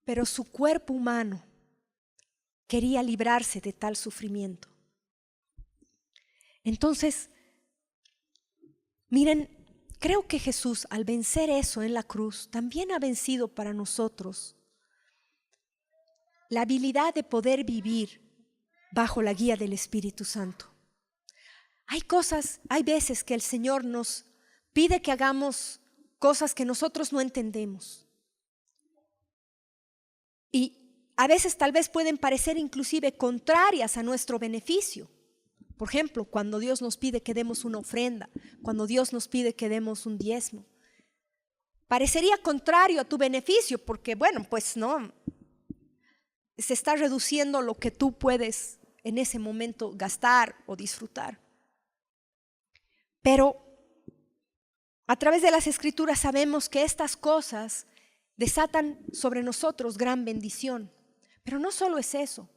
pero su cuerpo humano quería librarse de tal sufrimiento. Entonces, miren, creo que Jesús, al vencer eso en la cruz, también ha vencido para nosotros la habilidad de poder vivir bajo la guía del Espíritu Santo. Hay veces que el Señor nos pide que hagamos cosas que nosotros no entendemos. Y a veces tal vez pueden parecer inclusive contrarias a nuestro beneficio. Por ejemplo, cuando Dios nos pide que demos una ofrenda, cuando Dios nos pide que demos un diezmo, parecería contrario a tu beneficio porque, bueno, pues no, se está reduciendo lo que tú puedes en ese momento gastar o disfrutar. Pero a través de las Escrituras sabemos que estas cosas desatan sobre nosotros gran bendición. Pero no solo es eso.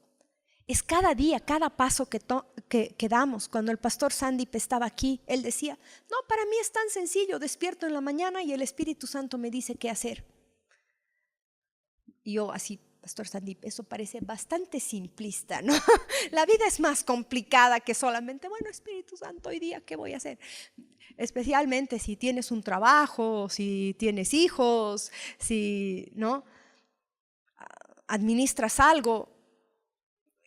Es cada día, cada paso que damos. Cuando el pastor Sandip estaba aquí, él decía, no, para mí es tan sencillo, despierto en la mañana y el Espíritu Santo me dice qué hacer. Y yo así, pastor Sandip, eso parece bastante simplista, ¿no? La vida es más complicada que solamente, bueno, Espíritu Santo, hoy día, ¿qué voy a hacer? Especialmente si tienes un trabajo, si tienes hijos, si, ¿no?, administras algo.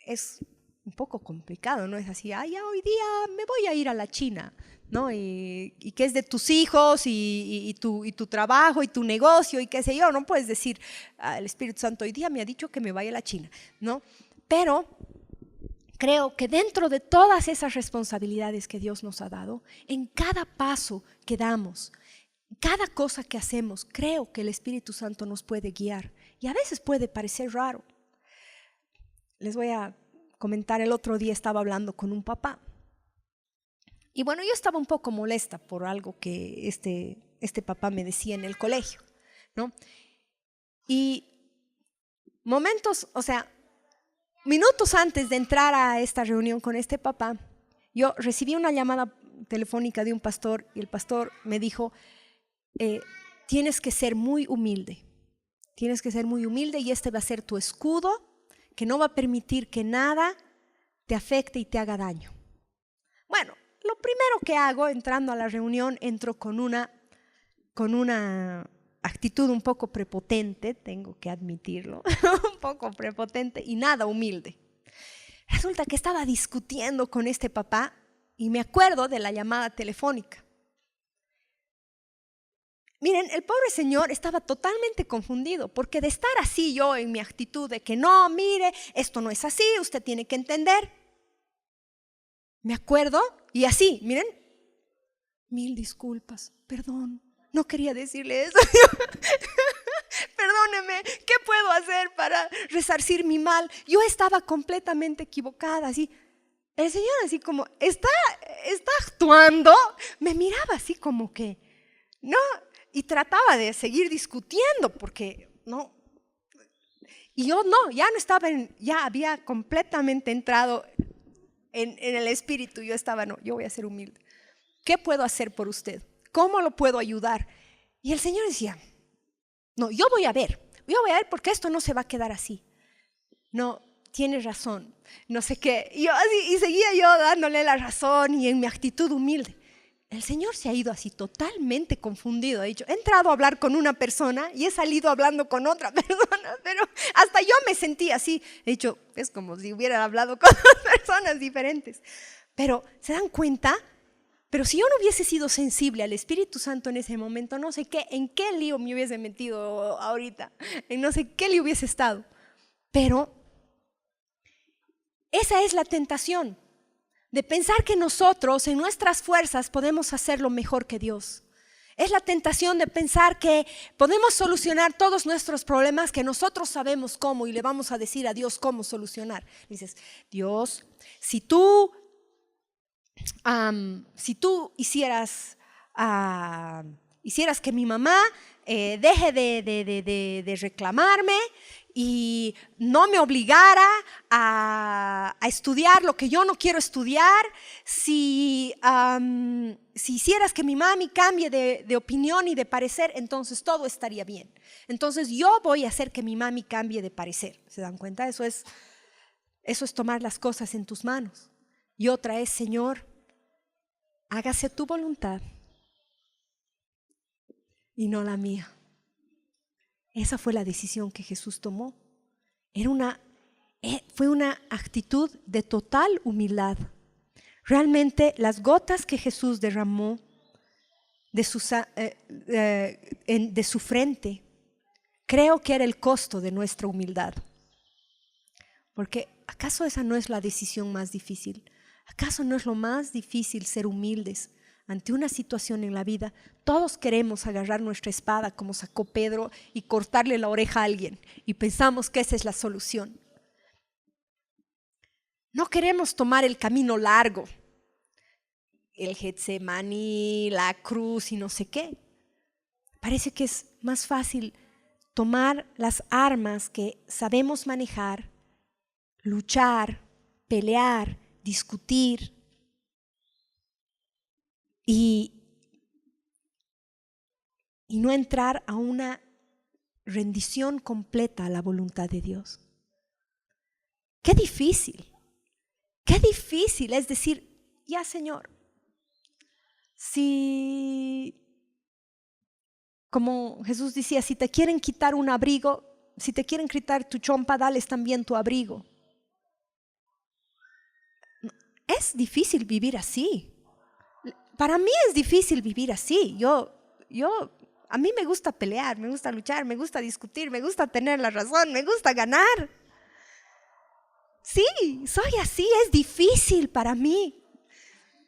Es un poco complicado, ¿no? Es así, ya hoy día me voy a ir a la China, ¿no? Y que es de tus hijos y tu trabajo y tu negocio y qué sé yo, no puedes decir, el Espíritu Santo hoy día me ha dicho que me vaya a la China, ¿no? Pero creo que dentro de todas esas responsabilidades que Dios nos ha dado, en cada paso que damos, cada cosa que hacemos, creo que el Espíritu Santo nos puede guiar y a veces puede parecer raro. Les voy a comentar, el otro día estaba hablando con un papá y bueno, yo estaba un poco molesta por algo que este papá me decía en el colegio, ¿no? Y minutos antes de entrar a esta reunión con este papá, yo recibí una llamada telefónica de un pastor y el pastor me dijo, tienes que ser muy humilde y este va a ser tu escudo que no va a permitir que nada te afecte y te haga daño. Bueno, lo primero que hago entrando a la reunión, entro con una actitud un poco prepotente, tengo que admitirlo, un poco prepotente y nada humilde. Resulta que estaba discutiendo con este papá y me acuerdo de la llamada telefónica. Miren, el pobre señor estaba totalmente confundido, porque de estar así yo en mi actitud de que no, mire, esto no es así, usted tiene que entender. Me acuerdo y así, miren, 1000 disculpas, perdón, no quería decirle eso. Perdóneme, ¿qué puedo hacer para resarcir mi mal? Yo estaba completamente equivocada, así. El señor así como, está actuando, me miraba así como que, no, y trataba de seguir discutiendo porque, no. Y yo no, ya no estaba, ya había completamente entrado en el espíritu, yo estaba, no, yo voy a ser humilde. ¿Qué puedo hacer por usted? ¿Cómo lo puedo ayudar? Y el Señor decía, no, yo voy a ver porque esto no se va a quedar así. No, tienes razón, no sé qué. Y yo así, y seguía yo dándole la razón y en mi actitud humilde. El Señor se ha ido así totalmente confundido. Ha dicho, he entrado a hablar con una persona y he salido hablando con otra persona, pero hasta yo me sentí así. He dicho, es como si hubiera hablado con dos personas diferentes. Pero, ¿se dan cuenta? Pero si yo no hubiese sido sensible al Espíritu Santo en ese momento, no sé qué, en qué lío me hubiese metido ahorita, en no sé qué lío hubiese estado. Pero esa es la tentación, de pensar que nosotros en nuestras fuerzas podemos hacerlo mejor que Dios. Es la tentación de pensar que podemos solucionar todos nuestros problemas, que nosotros sabemos cómo y le vamos a decir a Dios cómo solucionar. Dices, Dios, si tú hicieras que mi mamá deje de reclamarme y no me obligara a estudiar lo que yo no quiero estudiar, si hicieras que mi mami cambie de opinión y de parecer, entonces todo estaría bien. Entonces yo voy a hacer que mi mami cambie de parecer. ¿Se dan cuenta? Eso es tomar las cosas en tus manos. Y otra es, Señor, hágase tu voluntad y no la mía. Esa fue la decisión que Jesús tomó. Fue una actitud de total humildad. Realmente las gotas que Jesús derramó de su frente, creo que era el costo de nuestra humildad. Porque ¿acaso esa no es la decisión más difícil? ¿Acaso no es lo más difícil ser humildes ante una situación en la vida? Todos queremos agarrar nuestra espada como sacó Pedro y cortarle la oreja a alguien y pensamos que esa es la solución. No queremos tomar el camino largo, el Getsemaní, la cruz y no sé qué. Parece que es más fácil tomar las armas que sabemos manejar, luchar, pelear, discutir y no entrar a una rendición completa a la voluntad de Dios. Qué difícil es decir, ya Señor, si, como Jesús decía, si te quieren quitar un abrigo, si te quieren quitar tu chompa, dales también tu abrigo. Es difícil vivir así. Para mí es difícil vivir así. A mí me gusta pelear, me gusta luchar, me gusta discutir, me gusta tener la razón, me gusta ganar. Sí, soy así, es difícil para mí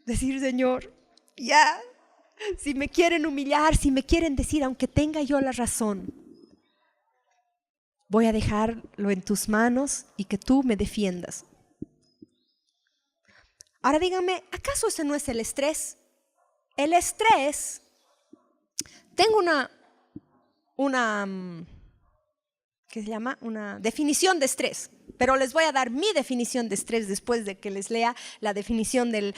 decir, Señor, ya, si me quieren humillar, si me quieren decir, aunque tenga yo la razón, voy a dejarlo en tus manos y que tú me defiendas. Ahora díganme, ¿acaso ese no es el estrés? El estrés, tengo ¿qué se llama? Una definición de estrés, pero les voy a dar mi definición de estrés después de que les lea la definición del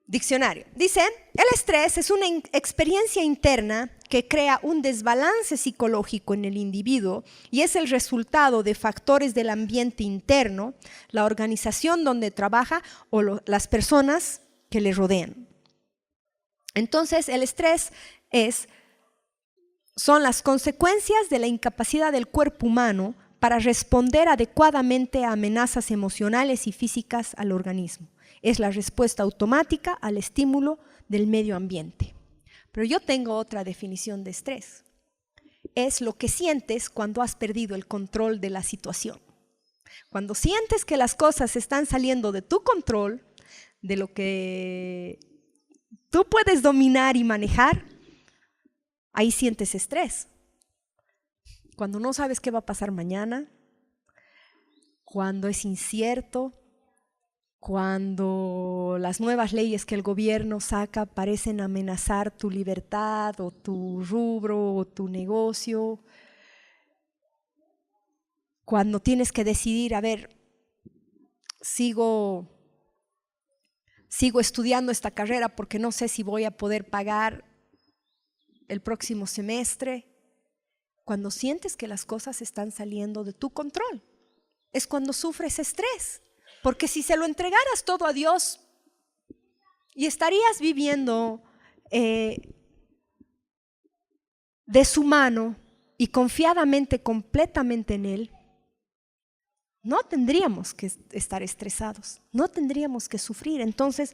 diccionario. Dice, el estrés es una experiencia interna que crea un desbalance psicológico en el individuo y es el resultado de factores del ambiente interno, la organización donde trabaja o las personas que le rodean. Entonces, el estrés son las consecuencias de la incapacidad del cuerpo humano para responder adecuadamente a amenazas emocionales y físicas al organismo. Es la respuesta automática al estímulo del medio ambiente. Pero yo tengo otra definición de estrés. Es lo que sientes cuando has perdido el control de la situación. Cuando sientes que las cosas están saliendo de tu control, de lo que tú puedes dominar y manejar, ahí sientes estrés. Cuando no sabes qué va a pasar mañana, cuando es incierto, cuando las nuevas leyes que el gobierno saca parecen amenazar tu libertad o tu rubro o tu negocio, cuando tienes que decidir, a ver, sigo estudiando esta carrera porque no sé si voy a poder pagar el próximo semestre. Cuando sientes que las cosas están saliendo de tu control, es cuando sufres estrés. Porque si se lo entregaras todo a Dios y estarías viviendo de su mano y confiadamente, completamente en Él, no tendríamos que estar estresados, no tendríamos que sufrir. Entonces,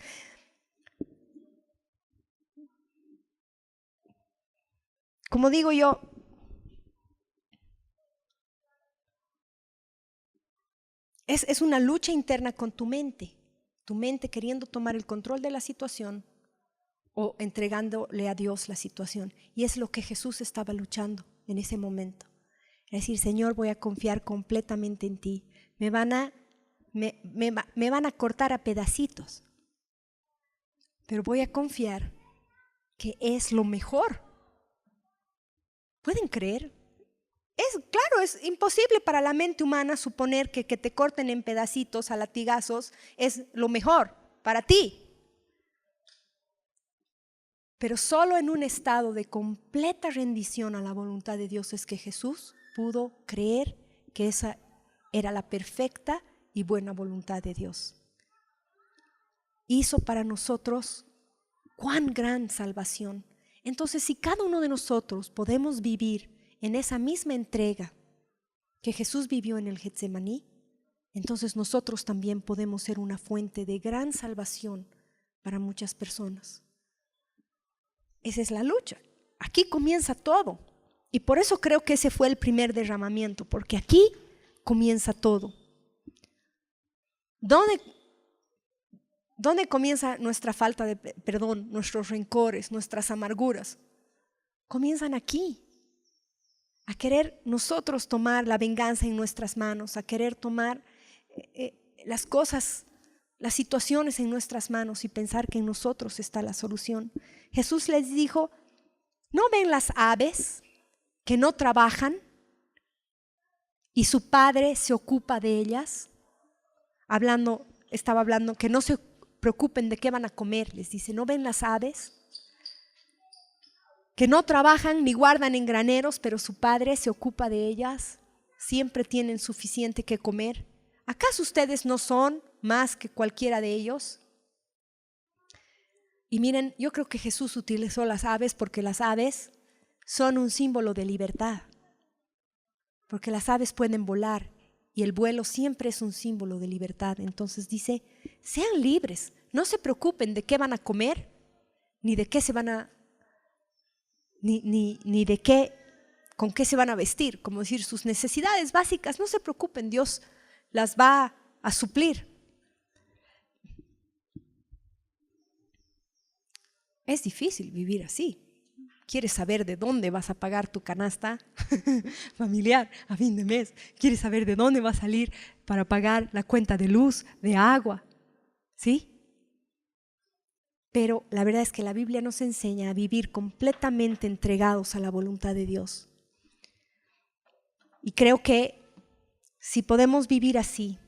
como digo yo, es una lucha interna con tu mente queriendo tomar el control de la situación o entregándole a Dios la situación. Y es lo que Jesús estaba luchando en ese momento. Es decir, Señor, voy a confiar completamente en ti. Me van a cortar a pedacitos, pero voy a confiar que es lo mejor. ¿Pueden creer? Claro, es imposible para la mente humana suponer que te corten en pedacitos a latigazos es lo mejor para ti. Pero solo en un estado de completa rendición a la voluntad de Dios es que Jesús pudo creer que esa era la perfecta y buena voluntad de Dios. Hizo para nosotros cuán gran salvación. Entonces, si cada uno de nosotros podemos vivir en esa misma entrega que Jesús vivió en el Getsemaní, entonces nosotros también podemos ser una fuente de gran salvación para muchas personas. Esa es la lucha. Aquí comienza todo. Y por eso creo que ese fue el primer derramamiento, porque aquí comienza todo. ¿Dónde comienza nuestra falta de perdón, nuestros rencores, nuestras amarguras? Comienzan aquí. A querer nosotros tomar la venganza en nuestras manos, a querer tomar las cosas, las situaciones en nuestras manos y pensar que en nosotros está la solución. Jesús les dijo, ¿no ven las aves que no trabajan y su Padre se ocupa de ellas? Estaba hablando que no se preocupen de qué van a comer. Les dice, ¿no ven las aves que no trabajan ni guardan en graneros, pero su Padre se ocupa de ellas? Siempre tienen suficiente que comer. ¿Acaso ustedes no son más que cualquiera de ellos? Y miren, yo creo que Jesús utilizó las aves porque las aves son un símbolo de libertad. Porque las aves pueden volar y el vuelo siempre es un símbolo de libertad. Entonces dice, sean libres, no se preocupen de qué van a comer, ni de qué se van a ni de qué, con qué se van a vestir, como decir, sus necesidades básicas, no se preocupen, Dios las va a suplir. Es difícil vivir así. ¿Quieres saber de dónde vas a pagar tu canasta familiar a fin de mes? ¿Quieres saber de dónde va a salir para pagar la cuenta de luz, de agua? ¿Sí? Pero la verdad es que la Biblia nos enseña a vivir completamente entregados a la voluntad de Dios. Y creo que si podemos vivir así,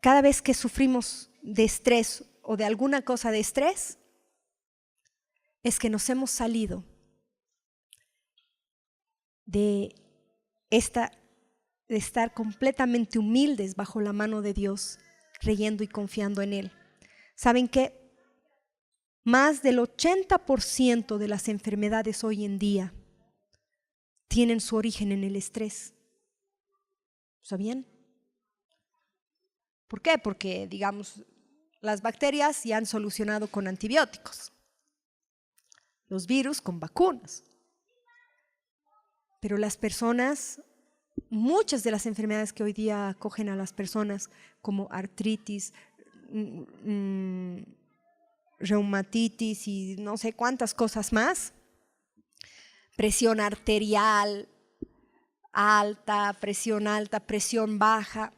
cada vez que sufrimos de estrés o de alguna cosa de estrés, es que nos hemos salido de estar completamente humildes bajo la mano de Dios, creyendo y confiando en Él. ¿Saben qué? Más del 80% de las enfermedades hoy en día tienen su origen en el estrés. ¿Sabían? ¿Por qué? Porque, digamos, las bacterias ya han solucionado con antibióticos, los virus con vacunas. Pero las personas, muchas de las enfermedades que hoy día acogen a las personas, como artritis, reumatitis y no sé cuántas cosas más, presión arterial alta, presión baja,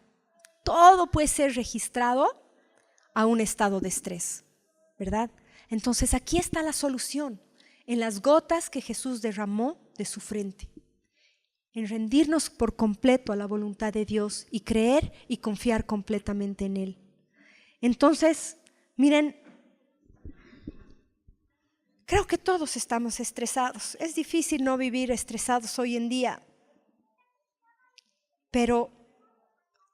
todo puede ser registrado a un estado de estrés, ¿verdad? Entonces aquí está la solución, en las gotas que Jesús derramó de su frente, en rendirnos por completo a la voluntad de Dios y creer y confiar completamente en Él. Entonces, miren, creo que todos estamos estresados. Es difícil no vivir estresados hoy en día, pero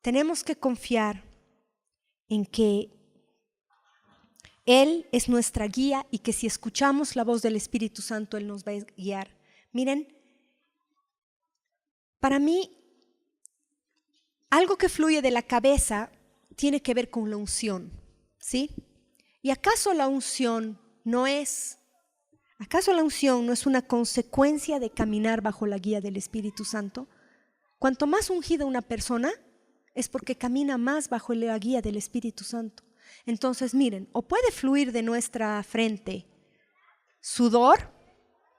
tenemos que confiar en que Él es nuestra guía y que si escuchamos la voz del Espíritu Santo, Él nos va a guiar. Miren, para mí, algo que fluye de la cabeza tiene que ver con la unción, ¿sí? ¿Y acaso la unción no es una consecuencia de caminar bajo la guía del Espíritu Santo? Cuanto más ungida una persona, es porque camina más bajo la guía del Espíritu Santo. Entonces, miren, o puede fluir de nuestra frente sudor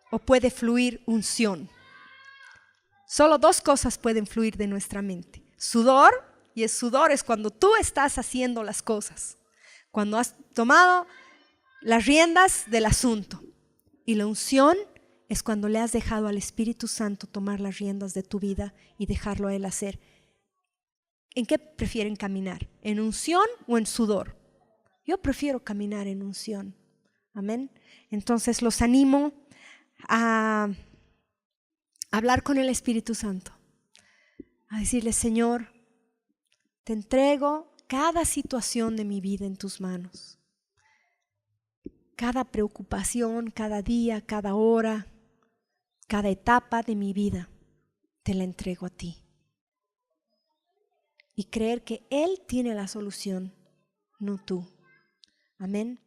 o puede fluir unción. Solo dos cosas pueden fluir de nuestra mente. Sudor, y el sudor es cuando tú estás haciendo las cosas, cuando has tomado las riendas del asunto. Y la unción es cuando le has dejado al Espíritu Santo tomar las riendas de tu vida y dejarlo a Él hacer. ¿En qué prefieren caminar? ¿En unción o en sudor? Yo prefiero caminar en unción. Amén. Entonces los animo a hablar con el Espíritu Santo, a decirle: Señor, te entrego cada situación de mi vida en tus manos. Cada preocupación, cada día, cada hora, cada etapa de mi vida, te la entrego a ti. Y creer que Él tiene la solución, no tú. Amén.